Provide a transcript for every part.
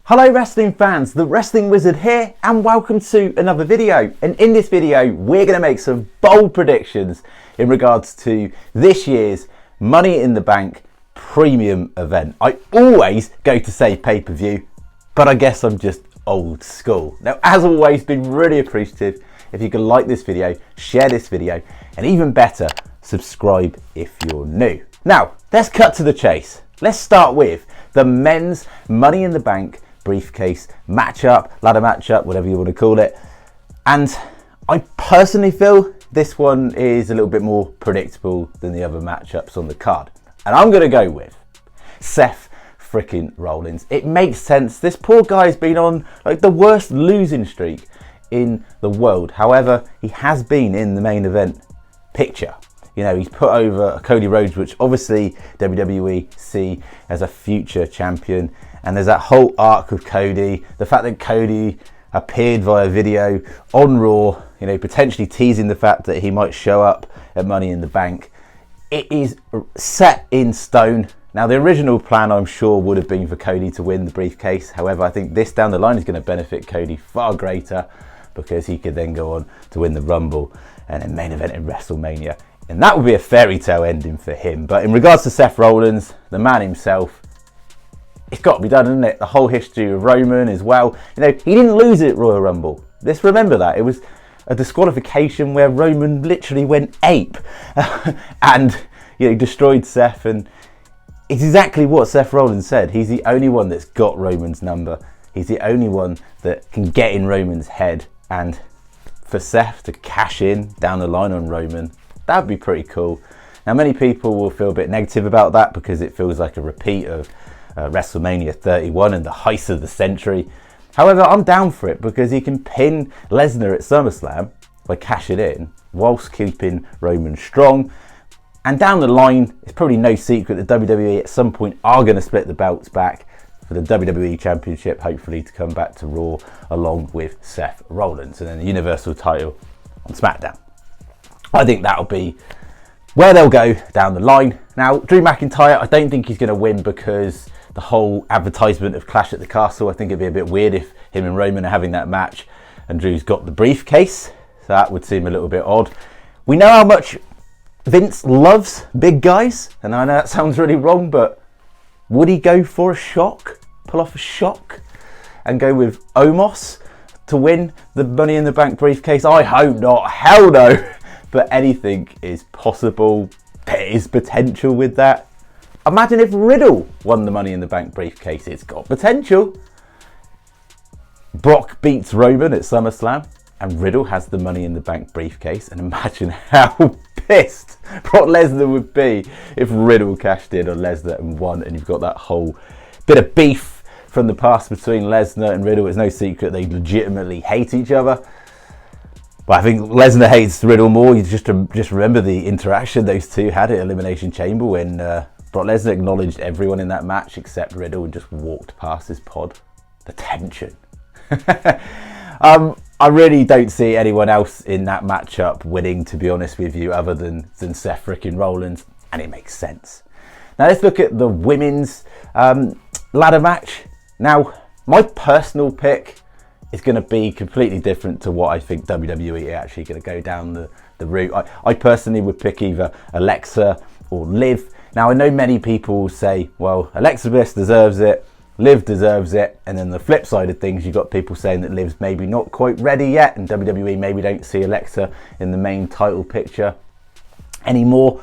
Hello wrestling fans, the Wrestling Wizard here and welcome to another video. And in this video we're going to make some bold predictions in regards to this year's Money in the Bank premium event. I always go to say pay-per-view, but I guess I'm just old school. Now, as always, been really appreciative if you could like this video, share this video, and even better, subscribe if you're new. Now, let's cut to the chase. Let's start with the men's Money in the Bank briefcase matchup, ladder matchup, whatever you want to call it. And I personally feel this one is a little bit more predictable than the other matchups on the card. And I'm going to go with Seth Freakin Rollins. It makes sense. This poor guy's been on like the worst losing streak in the world. However, he has been in the main event picture. You know, he's put over Cody Rhodes, which obviously WWE see as a future champion. And there's that whole arc of Cody. The fact that Cody appeared via video on Raw, you know, potentially teasing the fact that he might show up at Money in the Bank. It is set in stone. Now, the original plan, I'm sure, would have been for Cody to win the briefcase. However, I think this down the line is going to benefit Cody far greater because he could then go on to win the Rumble and then main event in WrestleMania. And that would be a fairy tale ending for him. But in regards to Seth Rollins, the man himself, it's got to be done, isn't it? The whole history of Roman as well. You know, he didn't lose it at Royal Rumble. Let's remember that. It was a disqualification where Roman literally went ape and, you know, destroyed Seth. And it's exactly what Seth Rollins said. He's the only one that's got Roman's number. He's the only one that can get in Roman's head. And for Seth to cash in down the line on Roman, that would be pretty cool. Now, many people will feel a bit negative about that because it feels like a repeat of WrestleMania 31 and the heist of the century. However, I'm down for it because he can pin Lesnar at SummerSlam by cashing in whilst keeping Roman strong. And down the line, it's probably no secret that WWE at some point are going to split the belts back for the WWE Championship, hopefully to come back to Raw along with Seth Rollins, and then the Universal title on SmackDown. I think that'll be where they'll go down the line. Now, Drew McIntyre, I don't think he's going to win because the whole advertisement of Clash at the Castle, I think it'd be a bit weird if him and Roman are having that match and Drew's got the briefcase. So that would seem a little bit odd. We know how much Vince loves big guys, and I know that sounds really wrong, but would he go for a shock, pull off a shock, and go with Omos to win the Money in the Bank briefcase? I hope not. Hell no. But anything is possible. There is potential with that. Imagine if Riddle won the Money in the Bank briefcase. It's got potential. Brock beats Roman at SummerSlam and Riddle has the Money in the Bank briefcase. And imagine how pissed Brock Lesnar would be if Riddle cashed in on Lesnar and won. And you've got that whole bit of beef from the past between Lesnar and Riddle. It's no secret they legitimately hate each other. But I think Lesnar hates Riddle more. You just remember the interaction those two had at Elimination Chamber when Brock Lesnar acknowledged everyone in that match except Riddle and just walked past his pod. The tension. I really don't see anyone else in that matchup winning, to be honest with you, other than Seth Freakin Rollins, and it makes sense. Now let's look at the women's ladder match. Now, my personal pick is going to be completely different to what I think WWE are actually going to go down the route. I personally would pick either Alexa or Liv. Now, I know many people will say, well, Alexa Bliss deserves it, Liv deserves it, and then the flip side of things, you've got people saying that Liv's maybe not quite ready yet, and WWE maybe don't see Alexa in the main title picture anymore.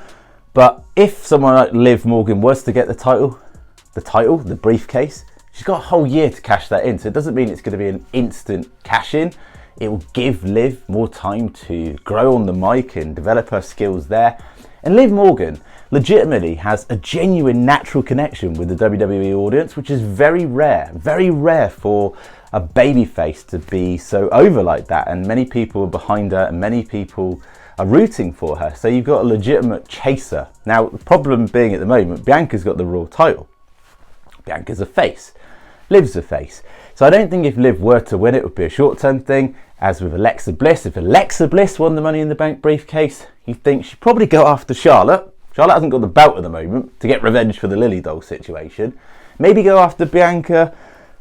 But if someone like Liv Morgan was to get the briefcase, she's got a whole year to cash that in, so it doesn't mean it's going to be an instant cash in. It will give Liv more time to grow on the mic and develop her skills there. And Liv Morgan legitimately has a genuine natural connection with the WWE audience, which is very rare for a babyface to be so over like that. And many people are behind her and many people are rooting for her. So you've got a legitimate chaser. Now, the problem being at the moment, Bianca's got the Raw title. Bianca's a face. Liv's a face. So I don't think if Liv were to win, it would be a short-term thing. As with Alexa Bliss, if Alexa Bliss won the Money in the Bank briefcase, you'd think she'd probably go after Charlotte. Charlotte hasn't got the belt at the moment to get revenge for the Lily Doll situation. Maybe go after Bianca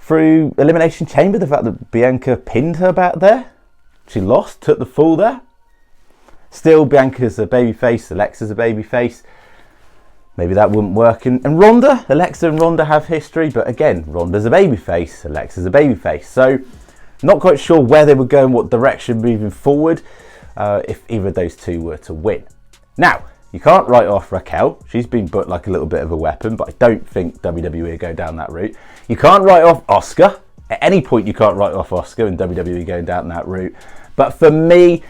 through Elimination Chamber, the fact that Bianca pinned her back there. She lost, took the fall there. Still, Bianca's a babyface, Alexa's a babyface. Maybe that wouldn't work. And Ronda, Alexa and Ronda have history, but again, Ronda's a babyface, Alexa's a babyface. So, not quite sure where they would go and what direction moving forward if either of those two were to win. Now, you can't write off Raquel. She's been booked like a little bit of a weapon, but I don't think WWE will go down that route. You can't write off Asuka. At any point, you can't write off Asuka and WWE going down that route. But for me,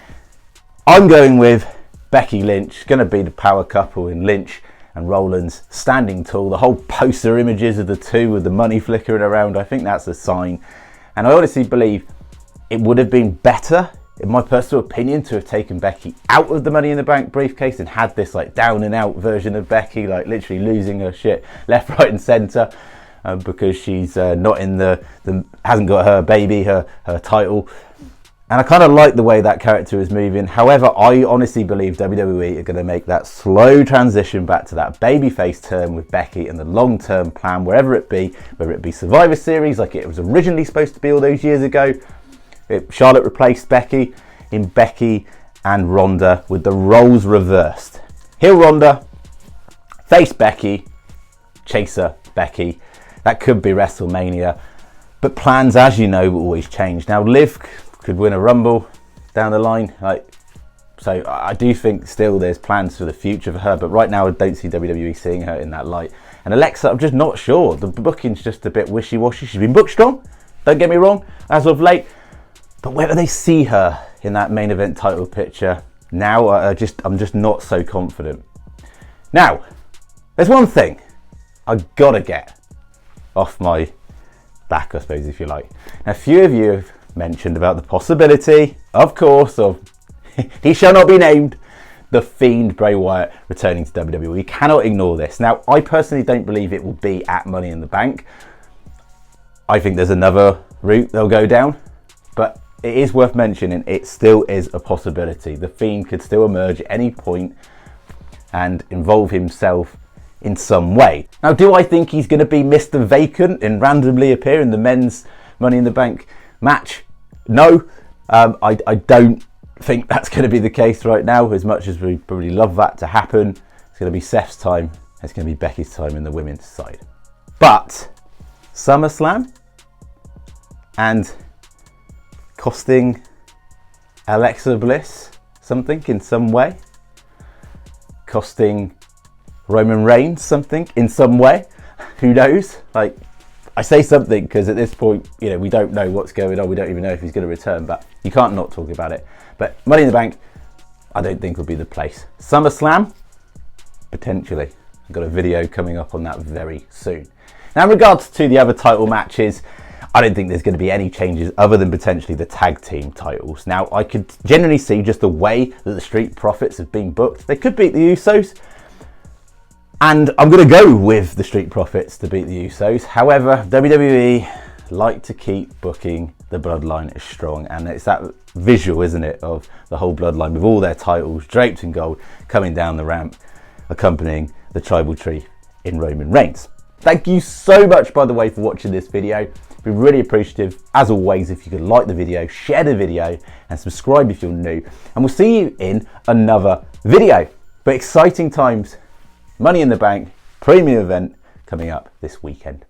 I'm going with Becky Lynch. Going to be the power couple in Lynch and Rollins standing tall. The whole poster images of the two with the money flickering around, I think that's a sign. And I honestly believe it would have been better, in my personal opinion, to have taken Becky out of the Money in the Bank briefcase and had this like down and out version of Becky, like literally losing her shit left, right and centre because she's not in hasn't got her baby, her title. And I kind of like the way that character is moving. However, I honestly believe WWE are going to make that slow transition back to that babyface turn with Becky and the long-term plan, wherever it be, whether it be Survivor Series like it was originally supposed to be all those years ago. Charlotte replaced Becky in Becky and Ronda with the roles reversed. Heel Ronda, face Becky, chaser Becky. That could be WrestleMania. But plans, as you know, will always change. Now, Liv could win a Rumble down the line. So I do think still there's plans for the future for her. But right now, I don't see WWE seeing her in that light. And Alexa, I'm just not sure. The booking's just a bit wishy-washy. She's been booked strong, don't get me wrong, as of late. But whether they see her in that main event title picture now, I'm just not so confident. Now, there's one thing I gotta get off my back, I suppose, if you like. Now, a few of you have mentioned about the possibility, of course, of he shall not be named, the Fiend Bray Wyatt returning to WWE. We cannot ignore this. Now, I personally don't believe it will be at Money in the Bank. I think there's another route they'll go down, but it is worth mentioning, it still is a possibility. The Fiend could still emerge at any point and involve himself in some way. Now, do I think he's going to be Mr. Vacant and randomly appear in the men's Money in the Bank match? No, I don't think that's going to be the case right now, as much as we probably love that to happen. It's going to be Seth's time, it's going to be Becky's time in the women's side. But SummerSlam and costing Alexa Bliss something in some way, costing Roman Reigns something in some way, who knows? Like, I say something because at this point, you know, we don't know what's going on. We don't even know if he's going to return, but you can't not talk about it. But Money in the Bank, I don't think will be the place. SummerSlam, potentially. I've got a video coming up on that very soon. Now, in regards to the other title matches, I don't think there's going to be any changes other than potentially the tag team titles. Now, I could generally see just the way that the Street Profits have been booked. They could beat the Usos, and I'm going to go with the Street Profits to beat the Usos. However, WWE like to keep booking the Bloodline as strong, and it's that visual, isn't it, of the whole Bloodline with all their titles draped in gold coming down the ramp, accompanying the tribal tree in Roman Reigns. Thank you so much, by the way, for watching this video. Be really appreciative, as always, if you could like the video, share the video, and subscribe if you're new. And we'll see you in another video. But exciting times, Money in the Bank, premium event coming up this weekend.